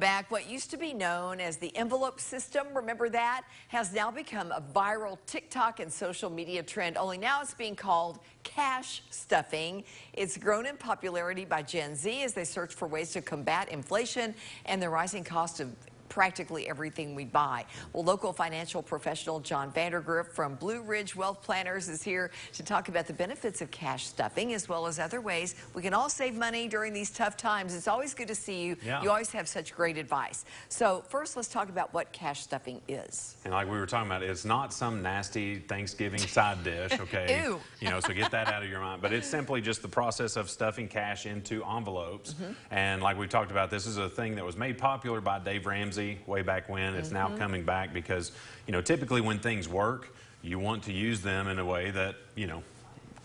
Back, what used to be known as the envelope system, remember that, has now become a viral TikTok and social media trend, only now it's being called cash stuffing. It's grown in popularity by Gen Z as they search for ways to combat inflation and the rising cost of practically everything we buy. Well, local financial professional John Vandergriff from Blue Ridge Wealth Planners is here to talk about the benefits of cash stuffing as well as other ways we can all save money during these tough times. It's always good to see you. Yeah. You always have such great advice. So first, let's talk about what cash stuffing is. And like we were talking about, it's not some nasty Thanksgiving side dish, okay? Ew. You know, so get that out of your mind. But it's simply just the process of stuffing cash into envelopes. And like we talked about, this is a thing that was made popular by Dave Ramsey way back when. It's now coming back because, you know, typically when things work, you want to use them in a way that, you know,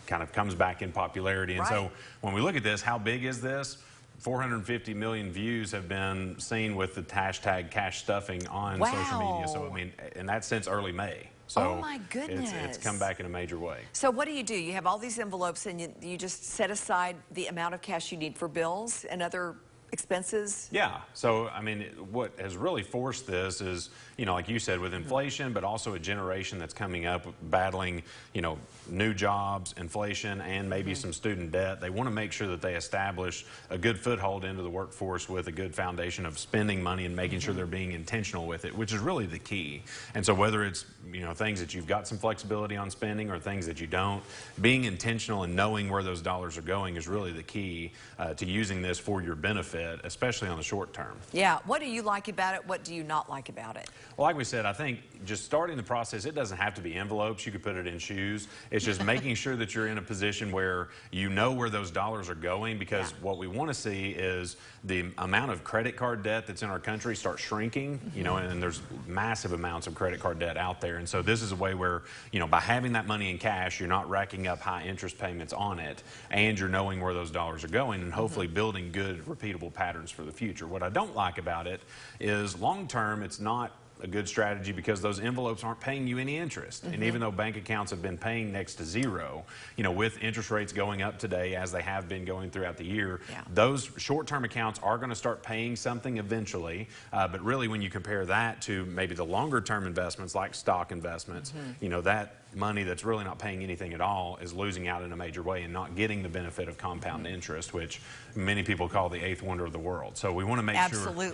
kind of comes back in popularity. And so when we look at this, how big is this? 450 million views have been seen with the hashtag cash stuffing on social media. So, I mean, and that's since early May. So oh my goodness. It's come back in a major way. So what do? You have all these envelopes and you just set aside the amount of cash you need for bills and other expenses? Yeah. So, I mean, what has really forced this is, you know, like you said, with inflation, but also a generation that's coming up battling, you know, new jobs, inflation, and maybe some student debt. They want to make sure that they establish a good foothold into the workforce with a good foundation of spending money and making sure they're being intentional with it, which is really the key. And so whether it's, you know, things that you've got some flexibility on spending or things that you don't, being intentional and knowing where those dollars are going is really the key to using this for your benefit, especially on the short term. Yeah. What do you like about it? What do you not like about it? Well, like we said, I think just starting the process, it doesn't have to be envelopes. You could put it in shoes. It's just making sure that you're in a position where you know where those dollars are going, because what we want to see is the amount of credit card debt that's in our country start shrinking, you know, and there's massive amounts of credit card debt out there. And so this is a way where, you know, by having that money in cash, you're not racking up high interest payments on it, and you're knowing where those dollars are going and hopefully building good, repeatable patterns for the future. What I don't like about it is long term, it's not a good strategy because those envelopes aren't paying you any interest. And even though bank accounts have been paying next to zero, you know, with interest rates going up today as they have been going throughout the year, those short-term accounts are going to start paying something eventually. But really, when you compare that to maybe the longer-term investments like stock investments, you know, that money that's really not paying anything at all is losing out in a major way and not getting the benefit of compound interest, which many people call the eighth wonder of the world. So we want to make sure, we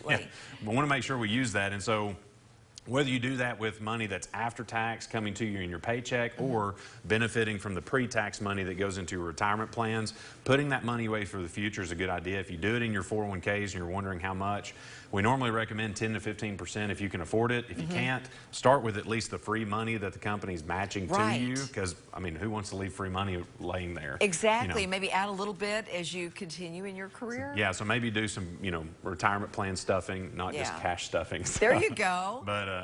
want to make sure we use that. And so whether you do that with money that's after tax coming to you in your paycheck or benefiting from the pre-tax money that goes into your retirement plans, putting that money away for the future is a good idea. If you do it in your 401ks and you're wondering how much, we normally recommend 10 to 15% if you can afford it. If you can't, start with at least the free money that the company's matching to you, because, I mean, who wants to leave free money laying there? Exactly. You know? Maybe add a little bit as you continue in your career. Yeah, so maybe do some, you know, retirement plan stuffing, not just cash stuffing. There you go.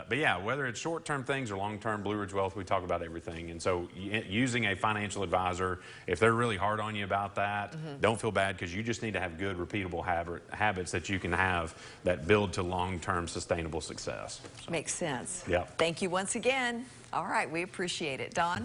But yeah, whether it's short-term things or long-term, Blue Ridge Wealth, we talk about everything. And so using a financial advisor, if they're really hard on you about that, don't feel bad, because you just need to have good, repeatable habits that you can have that build to long-term sustainable success. So, makes sense. Yeah. Thank you once again. All right, we appreciate it. Don?